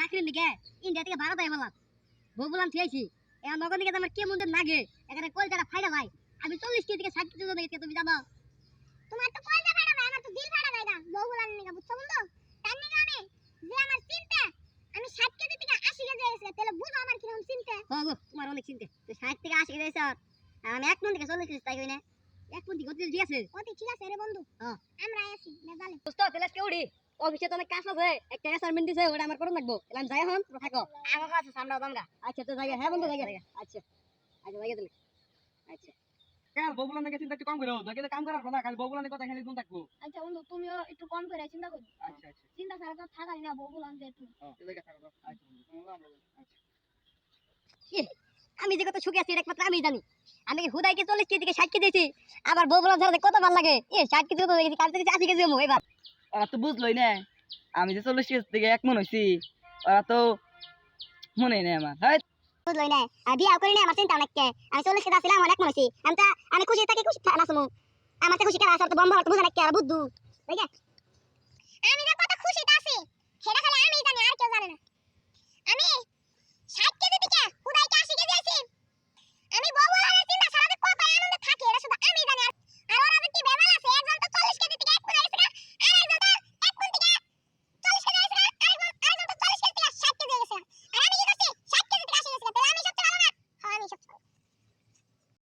চাকরির লিগে ইন্ডিয়া থেকে ভারত আই বললাম বউ বললাম থিয়েছি এখন নগদ দিকে আমার কেমন নাগে এখানে কলজাটা ফাইডা ভাই আমি 40 কেজি থেকে 60 কেজি ওজন থেকে তুমি জানো তোমার তো কলজা ফাটা ভাই আমার তো দিল ফাটা ভাই না বউ বলার নিগা বুঝছো বন্ধু তার নিগা আমি যে আমার চিন্তা আমি 60 কেজি থেকে 80 কেজি হয়েছে তাহলে বুঝো আমার কিরকম চিন্তা হ্যাঁ গো তোমার অনেক চিন্তা তো 60 থেকে 80 কেজি হয়েছে আর আমি 1 মন থেকে 40 কেজি তাই কই না 1 মন থেকে কত ঠিক আছে ওতে ঠিক আছে রে বন্ধু হ্যাঁ আমরা আছি মেজালে দোস্ত তাহলে আজকে উড়ি অফিসে তো অনেক কাজ আছে একটা অ্যাসাইনমেন্ট দিছে ওটা আমার করুন লাগবো এলাম যাই এখন তো থাকো আমার কাছে সামনে দমগা আচ্ছা তো জায়গা হ্যাঁ বন্ধু জায়গা আচ্ছা আচ্ছা জায়গা দিলে আচ্ছা কেন বগুলান থেকে চিন্তা একটু কম করো দেখলে কাম করার কথা খালি বগুলানের কথা খালি তুমি থাকবো। আচ্ছা বন্ধু তুমিও একটু কম করে চিন্তা করো আচ্ছা আচ্ছা চিন্তা ছাড়া তো থাকাই না বউ বলান যে একটু এই জায়গা থাকো আচ্ছা বন্ধু আচ্ছা আমি যে কত সুখে আছি এটা একমাত্র আমি জানি আমি হুদাইকে 40 কেজি থেকে 60 কেজি দিয়েছি আবার বউ বলার ধরে কত ভালো লাগে 60 কেজি তো দেখেছি কাল থেকে 80 কেজি হবো এবার ওরা তো বুঝলোই না আমি যে 40 কেজি থেকে 1 মন হইছি ওরা তো মনে নেই আমার হ্যাঁ বুঝলই না আর বিয়া করি না আমার চিন্তা অনেক আমি 40 কেজি ছিলাম অনেক মনে হইছি আমি খুশি থাকি খুশি না শুনো আমার তো খুশি কেন আসলে তো বম্বা তো বুঝা নাকি আর বুদ্ধু ঠিক আছে আমি যে কত খুশিতে আছি সেটা খালি আমিই জানি আর কেউ জানে না আমি